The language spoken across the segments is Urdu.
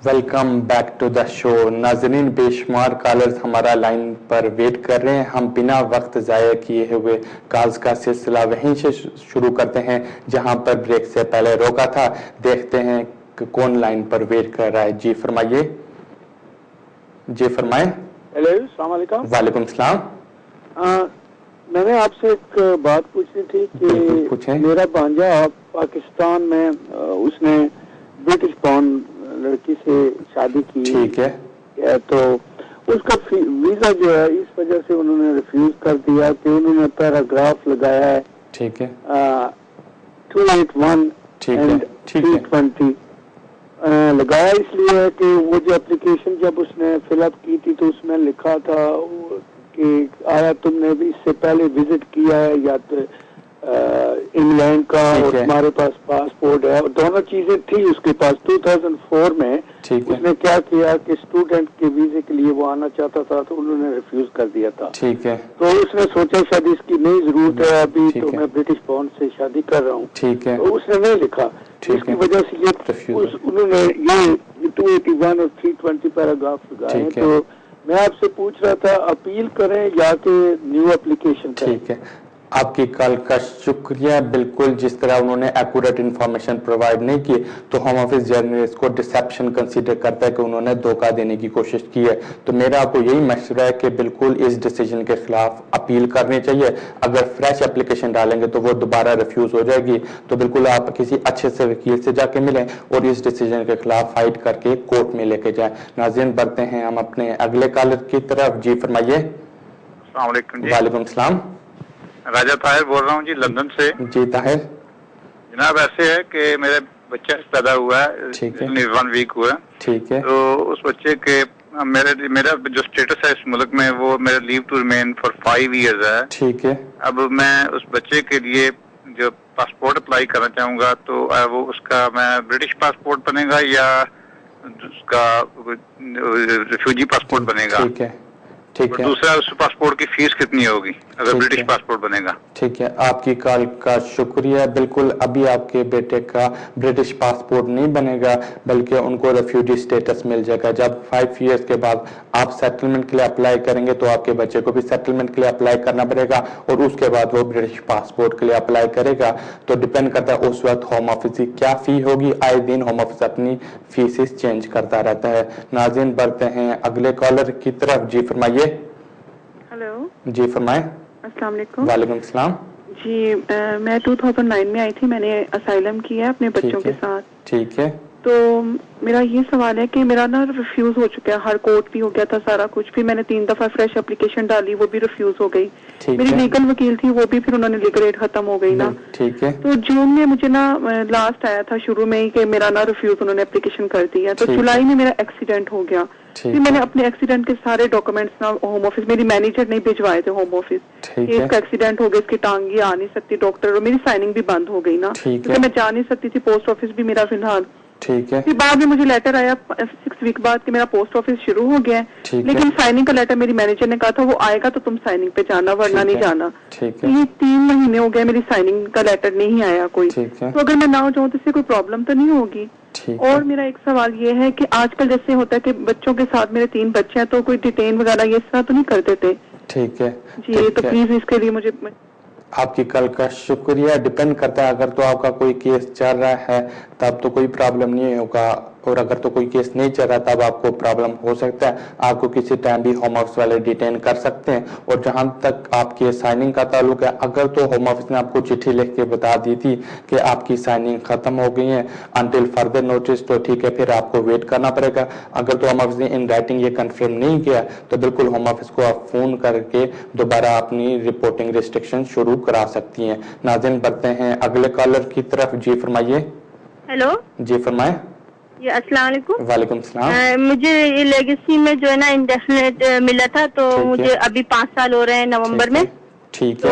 ویلکم بیک ٹو دا شو. ناظرین بے شمار کالرز ہمارا لائن پر ویٹ کر رہے ہیں. ہم بنا وقت ضائع کیے ہوئے کالز کا سلسلہ وہیں سے شروع کرتے ہیں جہاں پر بریک سے پہلے روکا تھا. دیکھتے ہیں کہ کون لائن پر ویٹ کر رہا ہے. جی فرمائیے. جی فرمائیں. ہیلو السلام علیکم. وعلیکم السلام. میں نے آپ سے ایک بات پوچھنی تھی کہ میرا بھانجا پاکستان میں اس نے برٹش بورن لڑکی سے شادی کی. ٹھیک ہے. تو اس کا ویزا جو ہے اس وجہ سے انہوں نے ریفیوز کر دیا کہ انہوں نے پیراگراف لگایا ہے. ٹھیک ہے. 281 اینڈ 320 لگایا اس لیے کہ وہ جو اپلیکیشن جب اس نے فل اپ کی تھی تو اس میں لکھا تھا کہ آیا تم نے بھی اس سے پہلے وزٹ کیا ہے یا انگلینڈ کا اور تمہارے پاس پاسپورٹ ہے. اور دونوں چیزیں تھی اس کے پاس. 2004 میں اس نے کیا کیا کہ اسٹوڈنٹ کے ویزے کے لیے وہ آنا چاہتا تھا تو انہوں نے ریفیوز کر دیا تھا. ٹھیک ہے. تو اس نے سوچا شاید اس کی نئی ضرورت ہے ابھی تو میں برٹش بورن سے شادی کر رہا ہوں. ٹھیک ہے. تو اس نے نہیں لکھا. اس کی وجہ سے یہ انہوں نے یہ 281 اور 320 پیراگراف لگائے. تو میں آپ سے پوچھ رہا تھا اپیل کریں یا کہ نیو اپلیکیشن کریں. ٹھیک ہے. آپ کی کال کا شکریہ. بالکل جس طرح انہوں نے ایکوریٹ انفارمیشن پرووائڈ نہیں کی تو ہوم آفس جرنل اس کو ڈسیپشن کنسیڈر کرتا ہے کہ انہوں نے دھوکہ دینے کی کوشش کی ہے. تو میرا آپ کو یہی مشورہ ہے کہ بالکل اس ڈیسیجن کے خلاف اپیل کرنی چاہیے. اگر فریش اپلیکیشن ڈالیں گے تو وہ دوبارہ ریفیوز ہو جائے گی. تو بالکل آپ کسی اچھے سے وکیل سے جا کے ملیں اور اس ڈیسیجن کے خلاف فائٹ کر کے کورٹ میں لے کے جائیں. ناظرین بڑھتے ہیں ہم اپنے اگلے کالر کی طرف. جی فرمائیے. السلام علیکم. جی وعلیکم السلام. راجہ طاہر بول رہا ہوں جی لندن سے. جی طاہر جناب ایسے ہے کہ میرے بچہ پیدا ہوا ہے 1 ویک ہوا. ٹھیک ہے. تو اس بچے کے میرا جو اسٹیٹس ہے اس ملک میں وہ میرا لیو ٹو ریمین فار 5 ایئرز ہے. ٹھیک ہے. اب میں اس بچے کے لیے جو پاسپورٹ اپلائی کرنا چاہوں گا تو وہ اس کا میں برٹش پاسپورٹ بنے گا یا اس کا ریفیوجی پاسپورٹ بنے گا. ٹھیک ہے. ٹھیک ہے. دوسرا اس پاسپورٹ کی فیس کتنی ہوگی اگر برٹش پاسپورٹ بنے گا؟ ٹھیک ہے. آپ کی کال کا شکریہ. بالکل ابھی آپ کے بیٹے کا برٹش پاسپورٹ نہیں بنے گا بلکہ ان کو ریفیوجی سٹیٹس مل جائے گا. جب 5 ایئرز کے بعد آپ سیٹلمنٹ کے لیے اپلائی کریں گے تو آپ کے بچے کو بھی سیٹلمنٹ کے لیے اپلائی کرنا پڑے گا اور اس کے بعد وہ برٹش پاسپورٹ کے لیے اپلائی کرے گا. تو ڈپینڈ کرتا ہے اس وقت ہوم آفس کی کیا فی ہوگی. آئے دن ہوم آفس اپنی فیسز چینج کرتا رہتا ہے. ناظرین بڑھتے ہیں اگلے کالر کی طرف. جی فرمائیے. ہلو. جی فرمائیں. السلام علیکم. وعلیکم السلام. جی میں 2009 میں آئی تھی. میں نے اسائلم کیا ہے اپنے بچوں کے ساتھ. ٹھیک ہے. تو میرا یہ سوال ہے کہ میرا نا ریفیوز ہو چکا ہے. ہر کورٹ بھی ہو گیا تھا سارا کچھ. پھر میں نے 3 دفعہ فریش اپلیکیشن ڈالی وہ بھی ریفیوز ہو گئی. میری لیگل وکیل تھی وہ بھی پھر انہوں نے لیگل ایڈ ختم ہو گئی نا. ٹھیک ہے. تو جون میں مجھے نا لاسٹ آیا تھا شروع میں ہی کہ میرا نا ریفیوز انہوں نے اپلیکیشن کر دی ہے. تو جولائی میں میرا ایکسیڈنٹ ہو گیا. پھر میں نے اپنے ایکسیڈنٹ کے سارے ڈاکومنٹس نا ہوم آفس میری مینیجر نہیں بھجوائے تھے ہوم آفس. اس کا ایکسیڈنٹ ہو گیا اس کی ٹانگ یہ آ نہیں سکتی ڈاکٹر اور میری سائننگ بھی بند ہو گئی نا کیونکہ میں جا نہیں سکتی تھی. پوسٹ آفس بھی میرا فی الحال. ٹھیک ہے. پھر بعد میں مجھے لیٹر آیا 6 ویک بعد کہ میرا پوسٹ آفس شروع ہو گیا ہے لیکن سائننگ کا لیٹر میری مینیجر نے کہا تھا وہ آئے گا تو تم سائننگ پہ جانا ورنہ نہیں جانا. یہ 3 مہینے ہو گئے میری سائننگ کا لیٹر نہیں آیا کوئی. تو اگر میں نہ جاؤں تو اس سے کوئی پرابلم تو نہیں ہوگی؟ اور میرا ایک سوال یہ ہے کہ آج کل جیسے ہوتا ہے کہ بچوں کے ساتھ میرے 3 بچے ہیں تو کوئی ڈیٹین وغیرہ یہ اس طرح تو نہیں کر دیتے؟ ٹھیک ہے. جی تو پلیز اس کے لیے مجھے. آپ کی کل کا شکریہ. ڈپینڈ کرتا ہے اگر تو آپ کا کوئی کیس چل رہا ہے تب تو کوئی پرابلم نہیں ہوگا اور اگر تو کوئی کیس نہیں چل رہا تب آپ کو پرابلم ہو سکتا ہے. آپ کو کسی ٹائم بھی ہوم آفس والے ڈیٹین کر سکتے ہیں. اور جہاں تک آپ کے سائننگ کا تعلق ہے اگر تو ہوم آفس نے آپ کو چٹھی لکھ کے بتا دی تھی کہ آپ کی سائننگ ختم ہو گئی ہے انٹل فردر نوٹس تو ٹھیک ہے پھر آپ کو ویٹ کرنا پڑے گا. اگر تو ہوم آفس نے ان رائٹنگ یہ کنفرم نہیں کیا تو بالکل ہوم آفس کو آپ فون کر کے دوبارہ اپنی رپورٹنگ ریسٹرکشن شروع کرا سکتی ہیں. ناظرین بڑھتے ہیں اگلے کالر کی طرف. جی فرمائیے. ہیلو. جی فرمائیں. جی السلام علیکم. وعلیکم السلام. مجھے یہ لیگیسی میں جو ہے نا انڈیفینٹ ملا تھا تو مجھے ابھی 5 سال ہو رہے ہیں نومبر میں. ٹھیک ہے.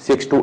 6 to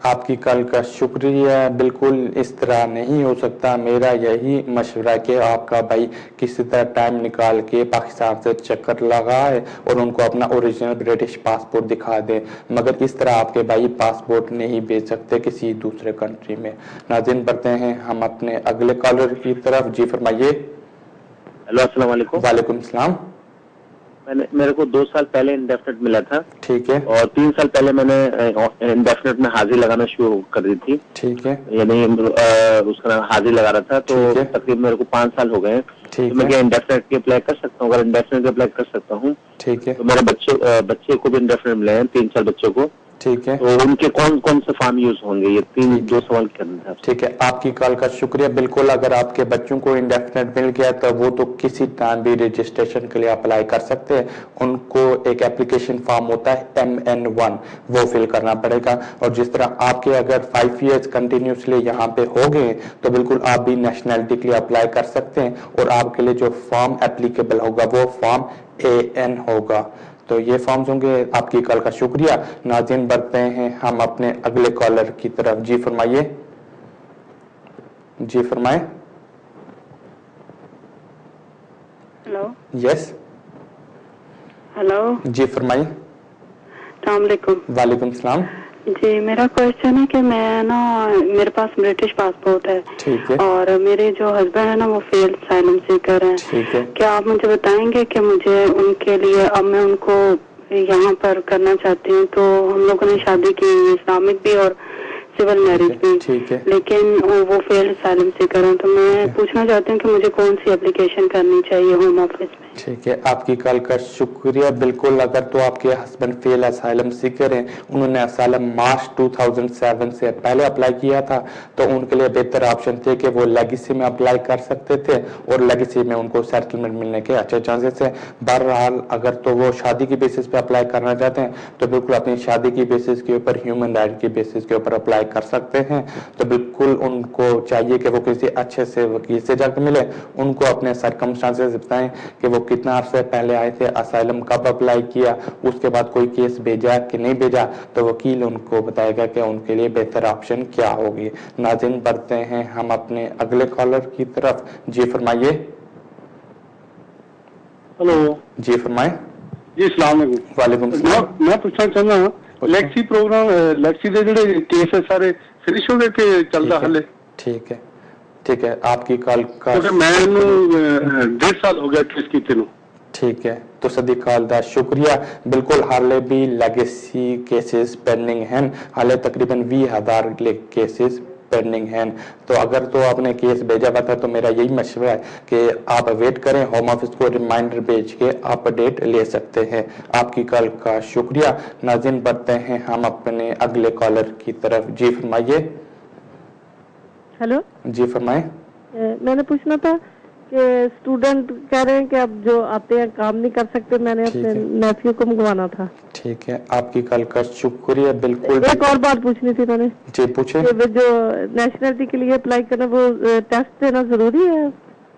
آپ کی کال کا شکریہ. بالکل اس طرح نہیں ہو سکتا. میرا یہی مشورہ کہ آپ کا بھائی کسی طرح ٹائم نکال کے پاکستان سے چکر لگائے اور ان کو اپنا اوریجنل برٹش پاسپورٹ دکھا دے, مگر اس طرح آپ کے بھائی پاسپورٹ نہیں بھیج سکتے کسی دوسرے کنٹری میں. ناظرین بڑھتے ہیں ہم اپنے اگلے کالر کی طرف. جی فرمائیے. ہیلو السلام علیکم. وعلیکم السلام. میرے کو 2 سال پہلے انڈیفینٹ ملا تھا. ٹھیک ہے. اور 3 سال پہلے میں نے انڈیفینٹ میں حاضری لگانا شروع کر دی تھی. ٹھیک ہے. یعنی اس کا حاضری لگا رہا تھا, تو تقریباً میرے کو 5 سال ہو گئے. میں کیا انڈیفینٹ کی اپلائی کر سکتا ہوں؟ اگر انڈیفینٹ کی اپلائی کر سکتا ہوں. ٹھیک ہے. تو میرے بچے کو بھی انڈیفینٹ ملے ہیں, 3 سال بچوں کو. ٹھیک ہے. تو ان کے کون کون سے فارم یوز ہوں گے؟ یہ 2 سوال کرنا تھا. ٹھیک ہے. آپ کی کال کا شکریہ. بالکل اگر آپ کے بچوں کو انڈیفینٹ مل گیا تو وہ تو کسی ٹائم بھی رجسٹریشن کے لیے اپلائی کر سکتے ہیں. ان کو ایک اپلیکیشن فارم ہوتا ہے MN1, وہ فل کرنا پڑے گا. اور جس طرح آپ کے اگر 5 ایئرز کنٹینیوسلی یہاں پہ ہو گئے تو بالکل آپ بھی نیشنلٹی کے لیے اپلائی کر سکتے ہیں, اور آپ کے لیے جو فارم اپلیکیبل ہوگا وہ فارم AN ہوگا. تو یہ فارمز ہوں گے. آپ کی کال کا شکریہ. ناظرین بڑھتے ہیں ہم اپنے اگلے کالر کی طرف. جی فرمائیے. جی فرمائیں. ہیلو. یس. ہیلو. جی فرمائیے. السلام علیکم. وعلیکم السلام. جی میرا کوشچن ہے کہ میں نا میرے پاس برٹش پاسپورٹ ہے. ٹھیک ہے. اور میرے جو ہسبینڈ ہے نا وہ فیلڈ اسائلم سیکر ہیں. ٹھیک ہے. کیا آپ مجھے بتائیں گے کہ مجھے ان کے لیے, اب میں ان کو یہاں پر کرنا چاہتی ہوں, تو ہم لوگوں نے شادی کی اسلامک بھی اور سول میرج بھی, لیکن وہ فیلڈ اسائلم سیکر ہیں. تو میں پوچھنا چاہتی ہوں کہ مجھے کون سی اپلیکیشن کرنی چاہیے ہوم آفس میں. ٹھیک ہے. آپ کی کال کا شکریہ. بالکل اگر تو آپ کے ہسبینڈ فیل اسائلم سیکر ہیں, انہوں نے اسائلم مارچ 2007 سے پہلے اپلائی کیا تھا, تو ان کے لیے بہتر آپشن تھے کہ وہ لیگیسی میں اپلائی کر سکتے تھے, اور لیگیسی میں ان کو سیٹلمنٹ ملنے کے اچھے چانسز ہیں. بہرحال اگر تو وہ شادی کی بیسس پہ اپلائی کرنا چاہتے ہیں تو بالکل اپنی شادی کی بیسس کے اوپر, ہیومن رائٹ کی بیسس کے اوپر اپلائی کر سکتے ہیں. تو بالکل ان کو چاہیے کہ وہ کسی اچھے سے وکیل سے جا کے ملے, ان کو اپنے سرکمسٹانسز بتائیں کہ وہ کتنا عرصے پہلے آئے تھے, اسائلم کب اپلائی کیا, اس کے بعد کوئی کیس بھیجا کہ نہیں بھیجا, تو وکیل ان کو بتائے گا کہ ان کے لیے بہتر آپشن کیا ہوگی. ناظرین بڑھتے ہیں ہم اپنے اگلے کالر کی طرف. جی فرمائیے. ہلو. جی فرمائیں. جی السلام علیکم. وعلیکم السلام. میں پوچھنا چاہنا ہوں لیکسی پروگرام لیکسی دے جڑے کیس ہے سارے فنش ہو گئے کہ چلدا حلے؟ ٹھیک ہے. ٹھیک ہے. آپ کی کال کا میں 1.5 سال ہو گیا کیس کیتے نو. ٹھیک ہے. تو صدیق خالدہ شکریہ. بالکل حالے بھی لیگیسی کیسز پینڈنگ ہیں, حالے تقریباً 20,000 کیسز پینڈنگ ہیں. تو اگر تو آپ نے کیس بھیجا ہوا تھا تو میرا یہی مشورہ ہے کہ آپ ویٹ کریں, ہوم آفس کو ریمائنڈر بھیج کے آپ اپڈیٹ لے سکتے ہیں. آپ کی کال کا شکریہ. ناظرین بڑھتے ہیں ہم اپنے اگلے کالر کی طرف. جی فرمائیے. ہیلو. جی فرمائیں. میں نے پوچھنا تھا کہ اسٹوڈنٹ کہہ رہے ہیں کہ اب جو آتے ہیں کام نہیں کر سکتے, میں نے اپنے نیفیو کو منگوانا تھا. ٹھیک ہے. آپ کی کال کا شکریہ. بالکل ایک اور بات پوچھنی تھی میں نے. جی پوچھیں. جو نیشنلٹی کے لیے اپلائی کرنا وہ ٹیسٹ دینا ضروری ہے؟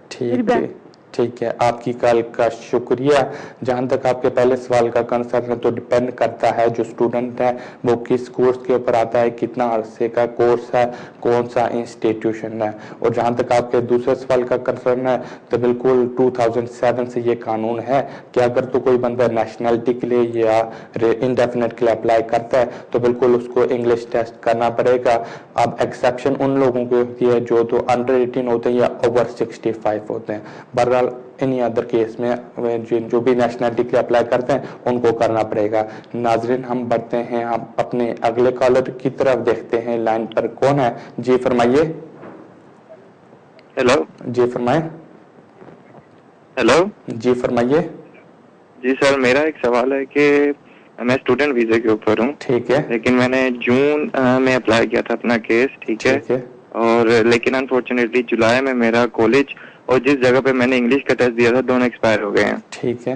ٹھیک ہے. ٹھیک ہے. آپ کی کال کا شکریہ. جہاں تک آپ کے پہلے سوال کا کنسرن ہے تو ڈیپینڈ کرتا ہے جو اسٹوڈنٹ ہے وہ کس کورس کے اوپر آتا ہے, کتنا عرصے کا کورس ہے, کون سا انسٹیٹیوشن ہے. اور جہاں تک آپ کے دوسرے سوال کا کنسرن ہے تو بالکل 2007 سے یہ قانون ہے کہ اگر تو کوئی بندہ نیشنلٹی کے لیے یا انڈیفینٹ کے لیے اپلائی کرتا ہے تو بالکل اس کو انگلش ٹیسٹ کرنا پڑے گا. اب ایکسیپشن ان لوگوں کو ہوتی ہے جو تو انڈر 18 ہوتے ہیں یا اوور 65 ہوتے ہیں. بہرحال انہی ادر کیس میں جو بھی نیشنلٹی کے لیے اپلائی کرتے ہیں ان کو کرنا پڑے گا. ناظرین ہم بڑھتے ہیں ہم اپنے اگلے کالر کی طرف, دیکھتے ہیں لائن پر کون ہے. جی فرمائیے. ہیلو. جی فرمائیں. ہیلو. جی فرمائیے. جی سر, میرا ایک سوال ہے کہ میں اسٹوڈنٹ ویزے کے اوپر ہوں. ٹھیک ہے. لیکن میں نے جون میں اپلائی کیا تھا اپنا کیس. ٹھیک ہے. اور لیکن انفارچونیٹلی جولائی میں میرا کالج اور جس جگہ پہ میں نے انگلش کا ٹیسٹ دیا تھا دونوں ایکسپائر ہو گئے ہیں. ٹھیک ہے.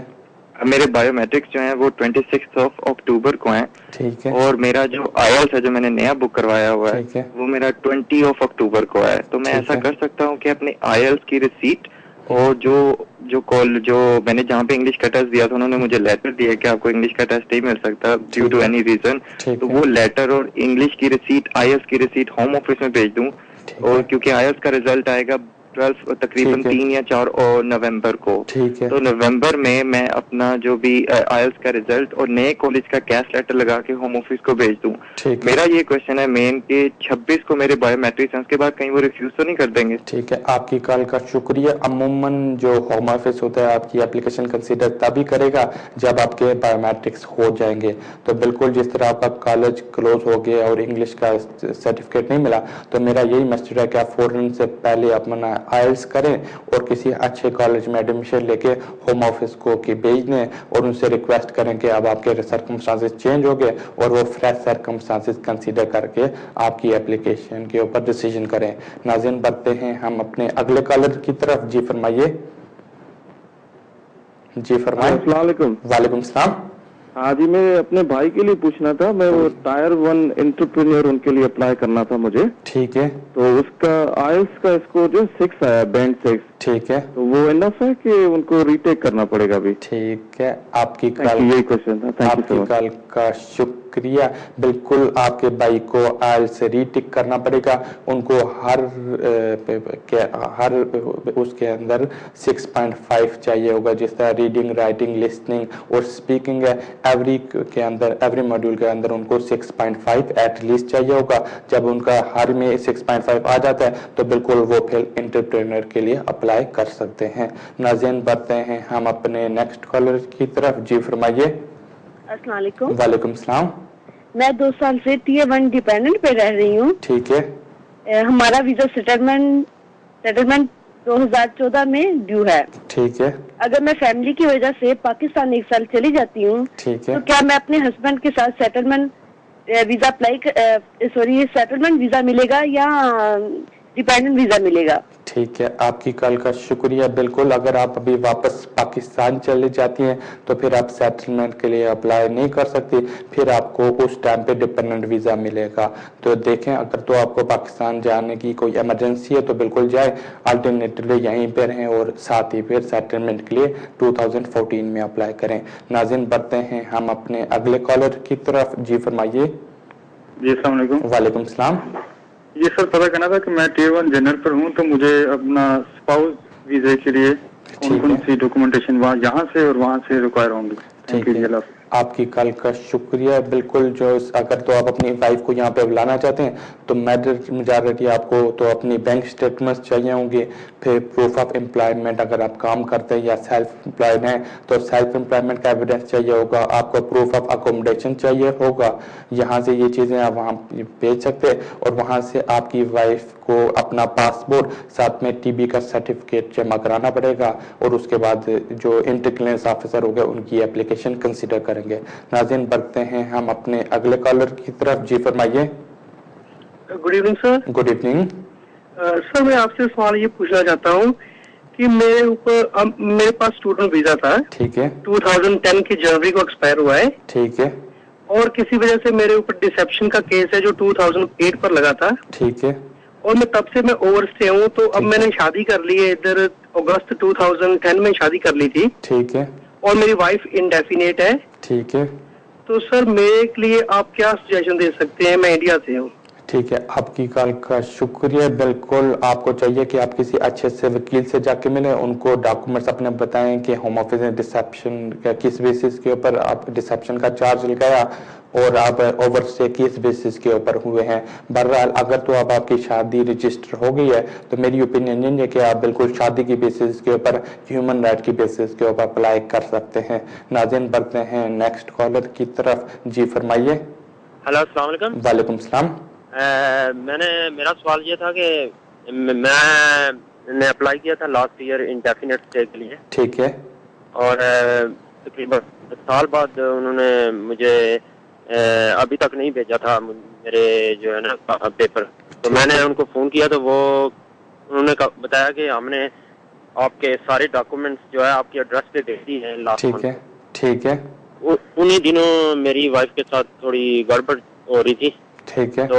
میرے بایو میٹرکس جو ہیں وہ 26 اکتوبر کو ہیں. ٹھیک ہے. اور میرا جو آئیلٹس ہے جو میں نے نیا بک کروایا ہوا ہے وہ میرا 20 اکتوبر کو ہے. تو میں ایسا کر سکتا ہوں کہ اپنے آئیلٹس کی ریسیٹ اور جو میں نے جہاں پہ انگلش کا ٹیسٹ دیا تھا انہوں نے مجھے لیٹر دیا کہ آپ کو انگلش کا ٹیسٹ نہیں مل سکتا ڈیو ٹو اینی ریزن, تو وہ لیٹر اور انگلش کی ریسیٹ, آئیلٹس کی ریسیٹ ہوم آفس میں بھیج دوں, اور کیونکہ آئیلٹس کا ریزلٹ آئے گا 12 تقریباً 3 یا 4 نومبر کو, تو نومبر میں اپنا جو بھی آئیلٹس کا ریزلٹ اور نئے کالج کا کیش لیٹر لگا کے ہوم آفس کو بھیج دوں. میرا یہ کوشچن ہے مین کہ 26 کو میرے بایو میٹرکس ہیں, اس کے بعد کہیں وہ ریفیوز تو نہیں کر دیں گے؟ ٹھیک ہے, آپ کی کال کا شکریہ. عموماً جو ہوم آفس ہوتا ہے آپ کی اپلیکیشن کنسیڈر تبھی کرے گا جب آپ کے بایو میٹرکس ہو جائیں گے. تو بالکل جس طرح آپ کا کالج کلوز ہو گیا اور انگلش کا سرٹیفکیٹ نہیں ملا, تو میرا یہی میسج ہے کہ آپ فوراً سے پہلے اپنا آئلٹس کریں اور کسی اچھے کالج میں ایڈمیشن لے کے ہوم آفس کو بھیج دیں, اور ان سے ریکویسٹ کریں کہ اب آپ کے سرکمسٹانسز چینج ہو گئے اور وہ فریش سرکمسٹانسز کنسیڈر کر کے آپ کی اپلیکیشن کے اوپر ڈیسیژن کریں. ناظرین بڑھتے ہیں ہم اپنے اگلے کالر کی طرف. جی فرمائیے. جی فرمائیں. السلام علیکم. وعلیکم السلام. ہاں جی, میں اپنے بھائی کے لیے پوچھنا تھا, میں وہ ٹائر 1 انٹرپرینور ان کے لیے اپلائی کرنا تھا مجھے. ٹھیک ہے. تو اس کا آئلٹس کا اسکور جو 6 آیا, بینڈ 6. ٹھیک ہے. تو وہ انف ہے کہ ان کو ریٹیک کرنا پڑے گا ابھی؟ ٹھیک ہے, آپ کی کال, یہی کوشچن تھا. آپ کی کال کا شکریہ. بالکل آپ کے بھائی کو آئلٹس سے ریٹیک کرنا پڑے گا. ان کو ہر اس کے اندر 6.5 چاہیے ہوگا, جس طرح ریڈنگ, رائٹنگ, لسننگ اور اسپیکنگ ہے. ایوری ماڈیول کے اندر ان کو 6.5 ایٹ لیسٹ چاہیے ہوگا. جب ان کا ہر میں 6.5 آ جاتا ہے تو بالکل وہ پھر انٹرپرینر کے لیے اپلائی کر سکتے ہیں. ناظرین بڑھتے ہیں ہم اپنے نیکسٹ کالر کی طرف. جی فرمائیے. السلام علیکم. وعلیکم السلام. میں 2 سال سے ٹیئر 1 ڈیپینڈنٹ پہ رہ رہی ہوں. ٹھیک ہے. ہمارا ویزا سیٹلمنٹ 2014 میں ڈیو ہے. ٹھیک ہے. اگر میں فیملی کی وجہ سے پاکستان 1 سال چلی جاتی ہوں, تو کیا میں اپنے ہسبینڈ کے ساتھ سیٹلمنٹ ویزا ملے گا یا ڈیپینڈنٹ ویزا ملے گا؟ ٹھیک ہے, آپ کی کال کا شکریہ. بالکل اگر آپ ابھی واپس پاکستان چلے جاتی ہیں تو پھر آپ سیٹلمنٹ کے لیے اپلائی نہیں کر سکتی, پھر آپ کو اس ٹائم پہ ڈیپینڈنٹ ویزا ملے گا. تو دیکھیں, اگر تو آپ کو پاکستان جانے کی کوئی ایمرجنسی ہے تو بالکل جائیں, الٹرنیٹلی یہیں پہ رہیں اور ساتھ ہی پھر سیٹلمنٹ کے لیے 2014 میں اپلائی کریں. ناظرین بڑھتے ہیں ہم اپنے اگلے کالر کی طرف. جی فرمائیے. جی السلام علیکم. وعلیکم السلام. یہ سر پتہ کرنا تھا کہ میں ٹیئر 1 جنرل پر ہوں, تو مجھے اپنا اسپاؤس ویزے کے لیے کون کون سی ڈاکومنٹیشن یہاں سے اور وہاں سے ریکوائر ہوں گی؟ ٹھیک ہے, آپ کی کال کا شکریہ. بالکل اگر تو آپ اپنی وائف کو یہاں پہ بلانا چاہتے ہیں تو میجارٹی آپ کو تو اپنی بینک اسٹیٹمنٹ چاہیے ہوں گے, پھر پروف آف امپلائمنٹ اگر آپ کام کرتے ہیں یا سیلف امپلائڈ ہیں تو سیلف امپلائمنٹ کا ایویڈنس چاہیے ہوگا, آپ کو پروف آف اکوموڈیشن چاہیے ہوگا. یہاں سے یہ چیزیں آپ وہاں بھیج سکتے ہیں, اور وہاں سے آپ کی وائف کو اپنا پاسپورٹ ساتھ میں ٹی بی کا سرٹیفکیٹ جمع کرانا پڑے گا, اور اس کے بعد جو انٹر کلیئرنس آفیسر ہوگا ان کی اپلیکیشن کنسیڈر کریں گے. ناظرین بڑھتے ہیں ہم اپنے اگلے کالر کی طرف. جی فرمائیے. Good evening sir. Good evening. Sir میں آپ سے سوال یہ پوچھنا چاہتا ہوں کہ میرے پاس اسٹوڈنٹ ویزا تھا. ٹھیک ہے. 2010 کی جنوری کو ایکسپائر ہوا ہے. ٹھیک ہے. اور کسی وجہ سے میرے اوپر ڈسیپشن کا کیس ہے جو 2008 پر لگا تھا. ٹھیک ہے. اور میں تب سے میں اوور اسٹے ہوں, تو اب میں نے شادی کر لی ہے ادھر اگست 2010 میں شادی کر لی تھی. ٹھیک ہے. اور میری وائف انڈیفینیٹ ہے. ٹھیک ہے. تو سر میرے لیے آپ کیا سجیشن دے سکتے ہیں؟ میں انڈیا سے ہوں. ٹھیک ہے, آپ کی کال کا شکریہ. بالکل آپ کو چاہیے کہ آپ کسی اچھے سے وکیل سے جا کے ملیں, ان کو ڈاکومنٹس اپنے بتائیں کہ ہوم آفس نے ڈسیپشن کا کس بیسس کے اوپر آپ ڈسیپشن کا چارج لگایا اور آپ اوور اسٹے کس بیسس کے اوپر ہوئے ہیں. بہرحال اگر تو اب آپ کی شادی رجسٹر ہو گئی ہے تو میری اوپینین یہ ہے کہ آپ بالکل شادی کی بیسس کے اوپر, ہیومن رائٹ کی بیسس کے اوپر اپلائی کر سکتے ہیں. ناظرین بڑھتے ہیں نیکسٹ کالر کی طرف. جی فرمائیے. ہلو السلام علیکم. وعلیکم السلام. میرا سوال یہ تھا کہ میں نے اپلائی کیا تھا لاسٹ ایئر انڈیفینٹ اسٹے کے لیے. ٹھیک ہے. اور تقریباً سال بعد انہوں نے مجھے ابھی تک نہیں بھیجا تھا میرے جو ہے نا پیپر. تو میں نے ان کو فون کیا تو انہوں نے بتایا کہ ہم نے آپ کے سارے ڈاکومنٹس جو ہے آپ کی ایڈریس پہ بھیج دی ہیں لاسٹ منتھ. ٹھیک ہے. انہی دنوں میری وائف کے ساتھ تھوڑی گڑبڑ ہو رہی تھی. ٹھیک ہے. تو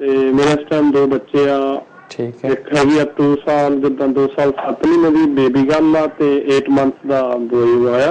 ਤੇ ਮੇਰੇ ਇਸ ਟਾਈਮ 2 ਬੱਚੇ ਆ। ਠੀਕ ਹੈ। ਇੱਕ ਹੈਗੀ ਆ 2 ਸਾਲ ਜਿੱਦਾਂ 2 ਸਾਲ 7 ਮਹੀਨੇ ਦੀ ਬੇਬੀ ਗਰਲ ਆ ਤੇ 8 ਮੰਥ ਦਾ ਬੋਏ ਹੋਇਆ।